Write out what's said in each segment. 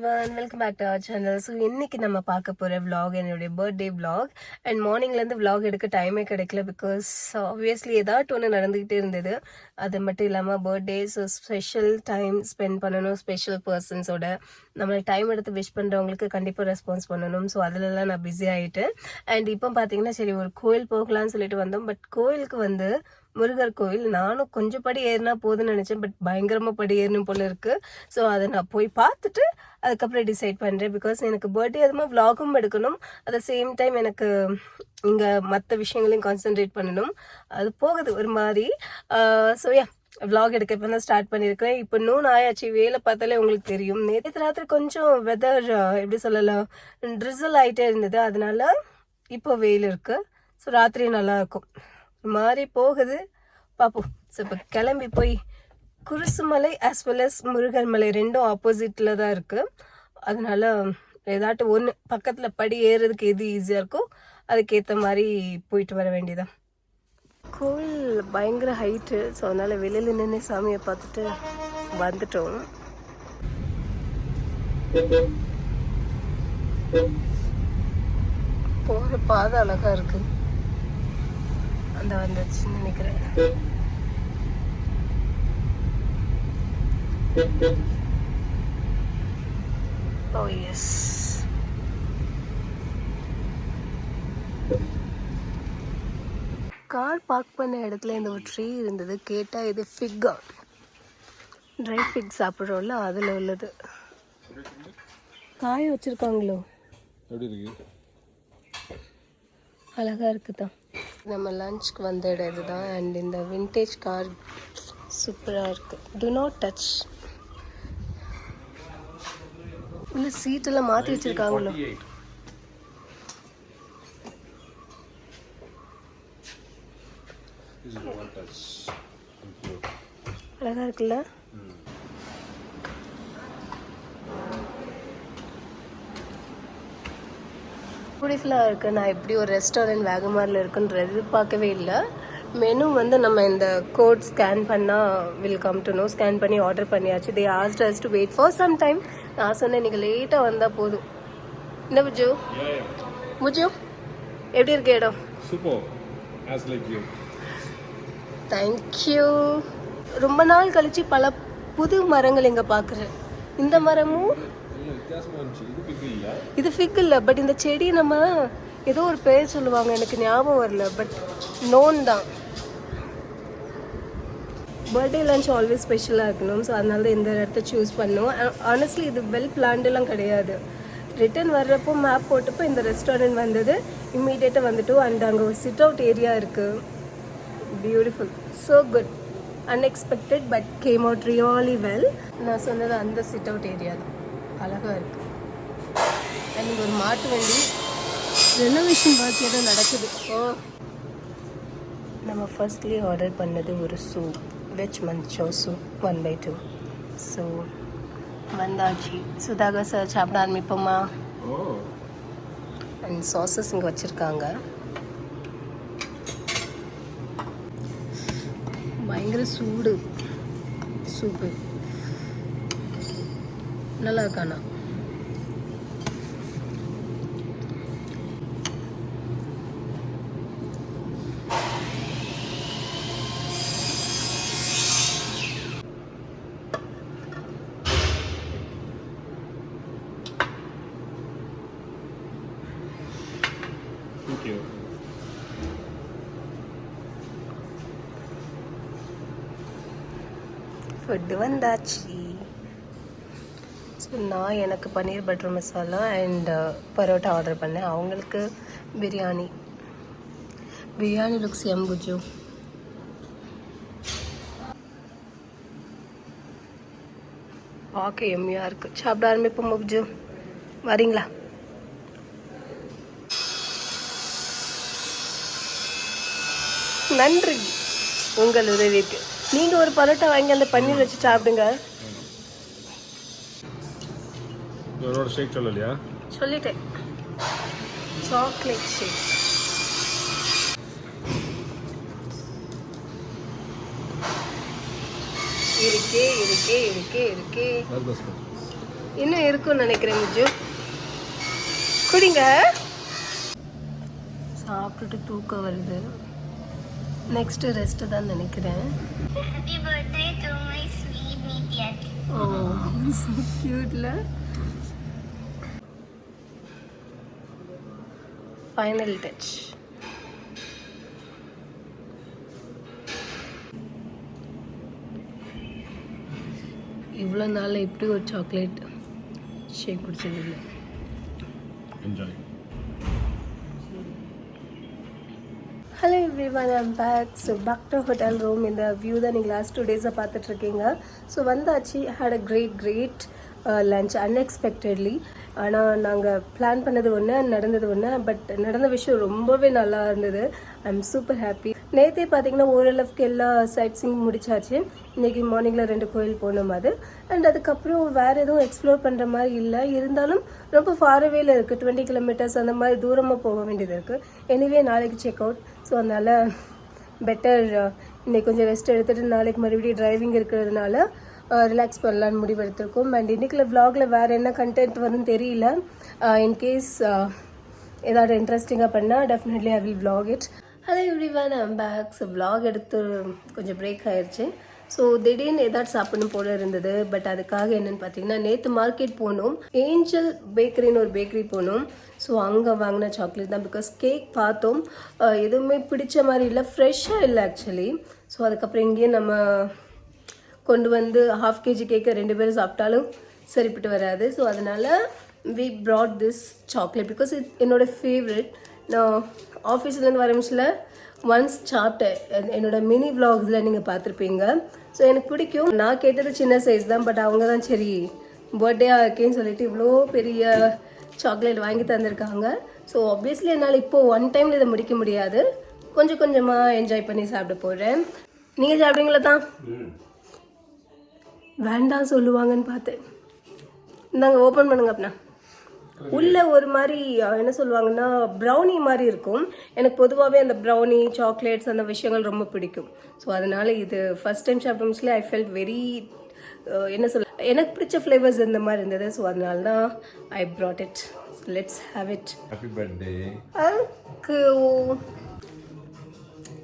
everyone, welcome back to our channel. So இன்னைக்கு நம்ம பார்க்க போற vlog என்னுடைய birthday vlog and morningல இருந்து vlog எடுக்க டைமே கிடைக்கல because obviously ஏதாவது ஒன்று நடந்துகிட்டே இருந்தது. அது மட்டும் இல்லாம birthday so special time spend பண்ணணும் special personsோட. நம்ம டைம் எடுத்து விஷ் பண்றவங்களுக்கு கண்டிப்பா ரெஸ்பான்ஸ் பண்ணணும். ஸோ அதுலலாம் நான் பிஸி ஆயிட்டேன். அண்ட் இப்போ பார்த்தீங்கன்னா சரி ஒரு கோயில் போகலான்னு சொல்லிட்டு வந்தோம். பட் கோயிலுக்கு வந்து முருகர் கோயில் நானும் கொஞ்சம் படி ஏறினா போதுன்னு நினச்சேன். பட் பயங்கரமாக படி ஏறணும் போல இருக்கு. ஸோ அதை நான் போய் பார்த்துட்டு அதுக்கப்புறம் டிசைட் பண்ணுறேன். பிகாஸ் எனக்கு பர்த்டே அதுமாதிரி விலாகும் எடுக்கணும். அட் த சேம் டைம் எனக்கு இங்கே மற்ற விஷயங்களையும் கான்சென்ட்ரேட் பண்ணணும். அது போகுது ஒரு மாதிரி. ஸோ விலாக் எடுக்க இப்போ தான் ஸ்டார்ட் பண்ணியிருக்கிறேன். இப்போ நூன் ஆயாச்சு. வேலை பார்த்தாலே உங்களுக்கு தெரியும். நேற்று ராத்திரி கொஞ்சம் வெதர் எப்படி சொல்லலாம் ட்ரிசல் ஆகிட்டே இருந்தது. அதனால இப்போ வெயில் இருக்குது. ஸோ ராத்திரி நல்லாயிருக்கும் மாதிரி போகுது பார்ப்போம். ஸோ இப்போ கிளம்பி போய் Kurusumalai as well as Murugan மலை ரெண்டும் ஆப்போசிட்டில் தான் இருக்குது. அதனால ஏதாட்டும் ஒன்று பக்கத்தில் படி ஏறுறதுக்கு எது ஈஸியாக இருக்கோ அதுக்கேற்ற மாதிரி போயிட்டு வர வேண்டியதான். கோவில் பயங்கர ஹைட்டு. ஸோ அதனால் வெளியில் நின்று சாமியை பார்த்துட்டு வந்துட்டோம். போகிற பாதை அழகாக இருக்குது. அந்த வந்துச்சுன்னு நினைக்கிறேன். ஓ எஸ், கார் பார்க் பண்ண இடத்துல இந்த ஒரு ட்ரீ இருந்தது. கேட்டால் இது ஃபிக்கா, ட்ரை ஃபிக் சாப்பிட்றோம்ல அதில் உள்ளது. காய வச்சுருக்காங்களோ, அழகாக இருக்குதான். நம்ம லஞ்சுக்கு வந்த இடம் இதுதான். அண்ட் இந்த விண்டேஜ் கார் சூப்பராக இருக்குது. To not touch. இல்லை சீட்டெல்லாம் மாற்றி வச்சுருக்காங்களோ. அழகாக இருக்குல்ல. பியூட்டிஃபுல்லாக இருக்குது. நான் எப்படி ஒரு ரெஸ்டாரண்ட் வேகமாரில் இருக்குன்ற எதிர்பார்க்கவே இல்லை. மெனு வந்து நம்ம இந்த கோட் ஸ்கேன் பண்ணால் will come to know. Scan பண்ணி ஆர்டர் பண்ணியாச்சு. They asked us to wait for some time. நான் சொன்னேன் நீங்கள் லேட்டாக வந்தால் போதும். என்ன புஜு புஜு எப்படி இருக்கு இடம்? சூப்பர். தேங்க்யூ. ரொம்ப நாள் கழிச்சு பல புது மரங்கள் இங்கே பார்க்குறேன். இந்த மரமும் இது ஃபிக் இல்லை. பட் இந்த செடி நம்ம ஏதோ ஒரு பேர் சொல்லுவாங்க, எனக்கு ஞாபகம் வரல. பட் நோன் தான். பர்த்டே லஞ்ச் ஆல்வேஸ் ஸ்பெஷலாக இருக்கணும். ஸோ அதனால தான் இந்த இடத்த சூஸ் பண்ணோம். ஆனஸ்ட்லி இது வெல் பிளான்டெல்லாம் கிடையாது. ரிட்டர்ன் வர்றப்போ மேப் போட்டப்போ இந்த ரெஸ்டாரண்ட் வந்தது. இம்மீடியட்டாக வந்துட்டோம். அண்ட் அங்கே ஒரு சிட் அவுட் ஏரியா இருக்குது. Beautiful, so good. Unexpected but came out really well. நான் சொன்னது அந்த சிட் அவுட் ஏரியா தான். அழகாக இருக்குது. அண்ட் ஒரு மாட்டு வண்டி ரெனோவேஷன் ஒர்க் ஏதோ நடக்குது. நம்ம ஃபர்ஸ்ட்லேயே ஆர்டர் பண்ணது ஒரு சூப், வெஜ் மஞ்சோ சூப் 1/2. ஸோ வந்தாச்சு. சுதாகர் சார் சாப்பிட ஆரம்பிப்போமா? அண்ட் சாஸஸ் இங்கே வச்சுருக்காங்க. பயங்கர சூடு சூப்பு. நல்லா இருக்காண்ணா. ஃபுட்டு வந்தாச்சு. ஸோ நான் எனக்கு paneer butter masala and parotta order பண்ணேன். அவங்களுக்கு பிரியாணி. பிரியாணி லுக்ஸ் எம் புஜு. பார்க்க எம்மியாக இருக்குது. சாப்பிட ஆரம்பிப்போம் புஜு, வரீங்களா? நன்றி உங்கள் உதவிக்கு. நீங்கள் ஒரு பரோட்டா வாங்கி அந்த பன்னீர் வச்சு சாப்பிடுங்க. ஷேக் சொல்லலையா? சொல்லிட்டேன். Chocolate shake. இருக்கே இருக்கே இருக்கே இருக்கே. இன்னும் இருக்கும்னு நினைக்கிறேன் முஜு. குடிங்க. சாப்பிட்டுட்டு தூக்கம் வருது. நெக்ஸ்ட் ரெஸ்ட் தான் நினைக்கிறேன். Happy birthday to my sweet meat. ஓ கியூட்ல. Final touch. இவ்வளோ நாள் இப்படி ஒரு சாக்லேட் ஷேக் குடிச்சதில்லை. Enjoy. Hello everyone, I'm back. So back to hotel room. இந்த வியூ தான் நீங்கள் லாஸ்ட் 2 டேஸாக பார்த்துட்ருக்கீங்க. ஸோ வந்தாச்சு. Had a great lunch unexpectedly. ஆனால் நாங்கள் பிளான் பண்ணது ஒன்று, நடந்தது ஒன்று. பட் நடந்த விஷயம் ரொம்பவே நல்லா இருந்தது. I am super happy. நேற்றே பார்த்தீங்கன்னா ஓரளவுக்கு எல்லா சைட் சீங் முடிச்சாச்சு. இன்றைக்கி மார்னிங்கில் 2 கோயில் போனோம் அது. அண்ட் அதுக்கப்புறம் வேறு எதுவும் எக்ஸ்ப்ளோர் பண்ணுற மாதிரி இல்லை. இருந்தாலும் ரொம்ப ஃபாரவேல இருக்குது. 20 கிலோமீட்டர்ஸ் அந்த மாதிரி தூரமாக போக வேண்டியது இருக்குது. எனிவே நாளைக்கு செக் அவுட். ஸோ அதனால் பெட்டர் இன்றைக்கி கொஞ்சம் ரெஸ்ட் எடுத்துகிட்டு நாளைக்கு மறுபடியும் டிரைவிங் இருக்கிறதுனால ரிலாக்ஸ் பண்ணலான்னு முடிவு எடுத்திருக்கோம். அண்ட் இன்றைக்குள்ள விலாகில் வேறு என்ன கண்டென்ட் வரும்னு தெரியல. இன்கேஸ் ஏதாவது இன்ட்ரெஸ்டிங்காக பண்ணால் definitely I will vlog it. Hello everyone, I'm back. So vlog எடுத்து கொஞ்சம் பிரேக் ஆயிடுச்சு. ஸோ திடீர்னு ஏதாச்சும் சாப்பிடணும் போல இருந்தது. பட் அதுக்காக என்னென்னு பார்த்தீங்கன்னா நேற்று மார்க்கெட் போனோம். ஏஞ்சல் பேக்கரின்னு ஒரு பேக்கரி போனோம். ஸோ அங்கே வாங்கின சாக்லேட் தான். பிகாஸ் கேக் பார்த்தோம், எதுவுமே பிடிச்ச மாதிரி இல்லை, ஃப்ரெஷ்ஷாக இல்லை ஆக்சுவலி. ஸோ அதுக்கப்புறம் இங்கேயே நம்ம கொண்டு வந்து 1/2 kg கேக்கை 2 பேரும் சாப்பிட்டாலும் சரிப்பட்டு வராது. ஸோ அதனால் we brought this chocolate because என்னோட ஃபேவரட். நான் ஆஃபீஸ்லேருந்து வர நிமிஷத்தில் ஒன்ஸ் சாப்பிட்டேன். என்னோடய மினி விலாக்ஸில் நீங்கள் பார்த்துருப்பீங்க. ஸோ எனக்கு பிடிக்கும். நான் கேட்டது சின்ன சைஸ் தான். பட் அவங்க தான் சரி பர்த்டே ஆக்கேன்னு சொல்லிட்டு இவ்வளோ பெரிய சாக்லேட் வாங்கி தந்திருக்காங்க. ஸோ ஆப்வியஸ்லி என்னால் இப்போது ஒன் டைமில் இதை முடிக்க முடியாது. கொஞ்சம் கொஞ்சமாக என்ஜாய் பண்ணி சாப்பிட போகிறேன். நீங்கள் சாப்பிடுங்களா தான்? வேண்டாம் சொல்லுவாங்கன்னு பார்த்தேன். இந்தாங்க ஓப்பன் பண்ணுங்க. அப்படின்னா உள்ளே ஒரு மாதிரி என்ன சொல்லுவாங்கன்னா ப்ரௌனி மாதிரி இருக்கும். எனக்கு பொதுவாகவே அந்த ப்ரௌனி சாக்லேட்ஸ் அந்த விஷயங்கள் ரொம்ப பிடிக்கும். ஸோ அதனால் இது ஃபஸ்ட் டைம் சாப்பிட்டோம்ஸ்ல ஐ ஃபெல்ட் வெரி என்ன சொல்ல எனக்கு பிடிச்ச ஃப்ளேவர்ஸ் இந்த மாதிரி இருந்தது. ஸோ அதனால தான் ஐ broad it. Let's have it. Happy birthday.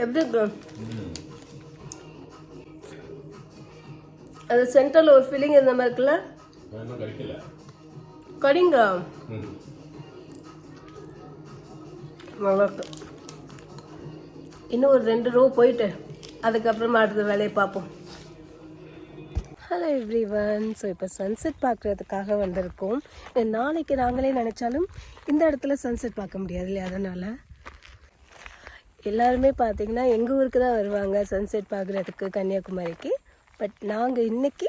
எப்படி இருக்கு? அது சென்டரில் ஒரு ஃபீலிங் இருந்த மாதிரி இருக்குல்ல? கடிங்க நல்லா இருக்கு. இன்னும் ஒரு 2 ரோ போயிட்டு அதுக்கப்புறமா அடுத்த வேலையை பார்ப்போம். Hello everyone. ஸோ இப்போ சன்செட் பார்க்குறதுக்காக வந்திருக்கோம். நாளைக்கு நாங்களே நினச்சாலும் இந்த இடத்துல சன்செட் பார்க்க முடியாது இல்லையா? அதனால் எல்லாருமே பார்த்திங்கன்னா எங்கள் ஊருக்கு தான் வருவாங்க சன்செட் பார்க்குறதுக்கு, கன்னியாகுமரிக்கு. பட் நாங்கள் இன்றைக்கி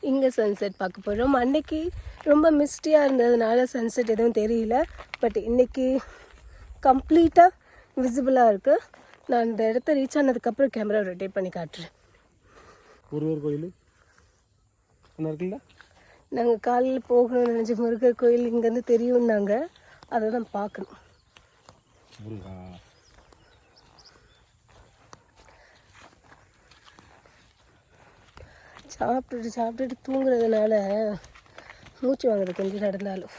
இங்கே சன்செட் பார்க்க போகிறோம். அன்றைக்கி ரொம்ப மிஸ்டியாக இருந்ததுனால சன்செட் எதுவும் தெரியல. பட் இன்றைக்கி கம்ப்ளீட்டாக விசிபிளாக இருக்குது. நான் இந்த இடத்த ரீச் ஆனதுக்கப்புறம் கேமரா ரொட்டேட் பண்ணி காட்டுறேன். முருகர் கோயில் இருக்குல்ல, நாங்கள் காலையில் போகணும்னு நினச்ச முருகர் கோயில் இங்கேருந்து தெரியும்னாங்க. அதை தான் பார்க்கணும். சாப்பிட்டுட்டு தூங்குறதுனால மூச்சு வாங்குது கொஞ்சம் நடந்தாலும்.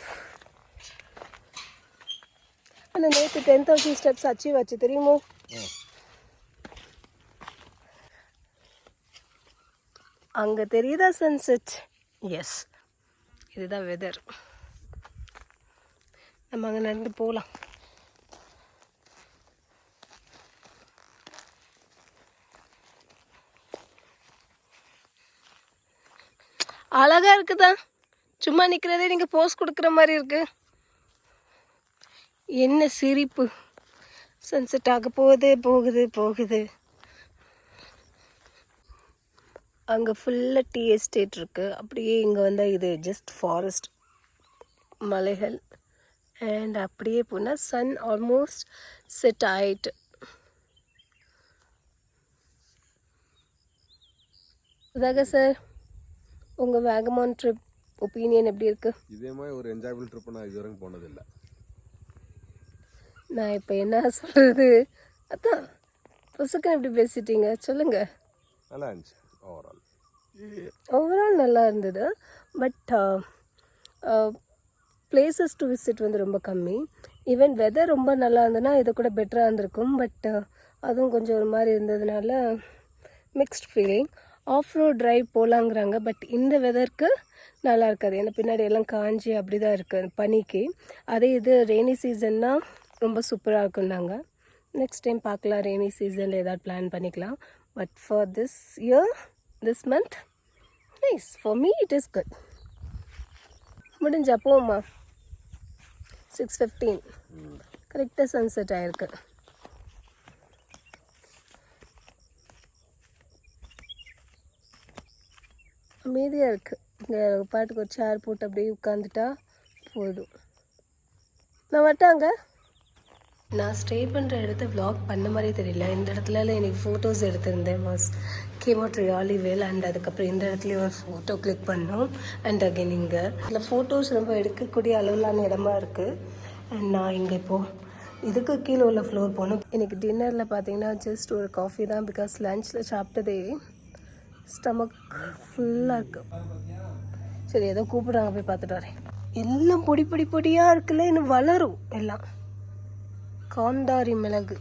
ஆனால் நேற்று 10,000 ஸ்டெப்ஸ் அச்சீவ் ஆச்சு தெரியுமோ? அங்கே தெரியுதா சன்செட்? எஸ், இதுதான் வெதர். நம்ம அங்கே நடந்து போகலாம். அழகா இருக்குதா? சும்மா நிற்கிறதே நீங்கள் போஸ் கொடுக்குற மாதிரி இருக்கு. என்ன சிரிப்பு! சன்செட் ஆக போகுது. அங்கே ஃபுல்லாக டீ எஸ்டேட் இருக்குது. அப்படியே இங்கே வந்தால் இது ஜஸ்ட் ஃபாரஸ்ட், மலைகள். அண்ட் அப்படியே போனால் சன் ஆல்மோஸ்ட் செட் ஆயிட்டு. இதாக சார் உங்கள் வேகமான் ட்ரிப் ஒப்பீனியன் எப்படி இருக்குது? இதே மாதிரி ஒரு என்ஜாயபிள் ட்ரிப் நான் இதுவரைக்கும் போனதில்லை. நான் இப்போ என்ன சொல்கிறது, அதான் புசுக்குன்னு எப்படி பேசிட்டீங்க சொல்லுங்கள். நல்லா இருந்துச்சு. ஓவரால் நல்லா இருந்தது. பட் பிளேசஸ் டு விசிட் வந்து ரொம்ப கம்மி. ஈவன் வெதர் ரொம்ப நல்லா இருந்ததுன்னா இது கூட பெட்டராக இருந்திருக்கும். பட் அதுவும் கொஞ்சம் ஒரு மாதிரி இருந்ததுனால mixed feeling. Off road drive போகலாங்கிறாங்க. பட் இந்த வெதருக்கு நல்லா இருக்காது. ஏன்னா பின்னாடி எல்லாம் காஞ்சி அப்படி தான் இருக்குது பனிக்கு. அதே இது ரெய்னி சீசன்னா ரொம்ப சூப்பராக இருக்குன்னாங்க. நெக்ஸ்ட் டைம் பார்க்கலாம், ரெய்னி சீசனில் ஏதாவது பிளான் பண்ணிக்கலாம். But for this year, this month, nice. For me it is good. முடிஞ்சா போமா 6:15 கரெக்டாக சன்செட் ஆகிருக்கு. அமைதியாக இருக்குது. இங்கே பாட்டுக்கு ஒரு சேர் போட்டு அப்படியே உட்காந்துட்டா போதும். நான் வரட்டாங்க. நான் ஸ்டே பண்ணுற இடத்த vlog பண்ண மாதிரி தெரியல. இந்த இடத்துல எனக்கு ஃபோட்டோஸ் எடுத்திருந்தேன். Came out really well. And அதுக்கப்புறம் இந்த இடத்துலையும் ஒரு ஃபோட்டோ கிளிக் பண்ணோம். அண்ட் அகைன் இங்கே இதில் ஃபோட்டோஸ் ரொம்ப எடுக்கக்கூடிய அளவிலான இடமா இருக்குது. அண்ட் நான் இங்கே இப்போது இதுக்கு கீழே உள்ள ஃப்ளோர் போகணும். எனக்கு டின்னரில் பார்த்தீங்கன்னா ஜஸ்ட் ஒரு காஃபி தான். பிகாஸ் லஞ்சில் சாப்பிட்டதே ஸ்டமக் ஃபுல்லாக இருக்குது. சரி, ஏதோ கூப்பிட்றாங்க, போய் பார்த்துட்டு வரேன். எல்லாம் பொடி பொடி பொடியாக இருக்குல்ல, இன்னும் வளரும் எல்லாம். காந்தாரி மிளகு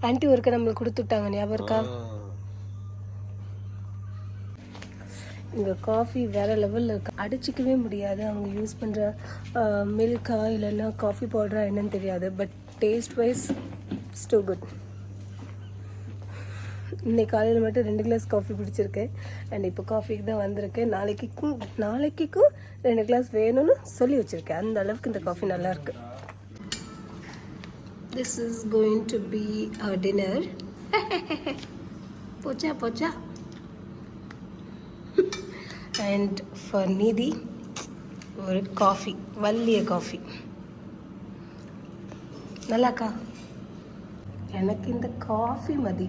ஆன்ட்டி ஒருக்க நம்மளுக்கு கொடுத்துட்டாங்க, ஞாபகம் இருக்கா? இங்கே காஃபி வேறு லெவலில் இருக்குது. அடிச்சிக்கவே முடியாது. அவங்க யூஸ் பண்ணுற மில்கா இல்லைன்னா காஃபி பவுடரா என்னன்னு தெரியாது. But taste wise so good. இன்னைக்கு காலையில் மட்டும் 2 கிளாஸ் காஃபி பிடிச்சிருக்கேன். அண்ட் இப்போ காஃபிக்கு தான் வந்திருக்கேன். நாளைக்கும் 2 கிளாஸ் வேணும்னு சொல்லி வச்சுருக்கேன். அந்த அளவுக்கு இந்த காஃபி நல்லாயிருக்கு. This is going to be our dinner. Pocha pocha. And for Nidhi, ஒரு காஃபி, வள்ளிய காஃபி. நல்லாக்கா? எனக்கு இந்த coffee Mathi.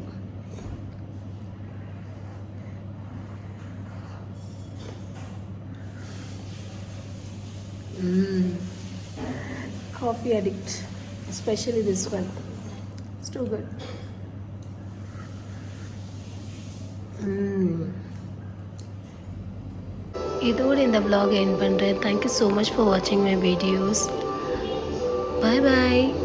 Coffee addict, especially this one. It's too good. இதோட இந்த vlog end பண்ணுறேன். Thank you so much for watching my videos. Bye bye.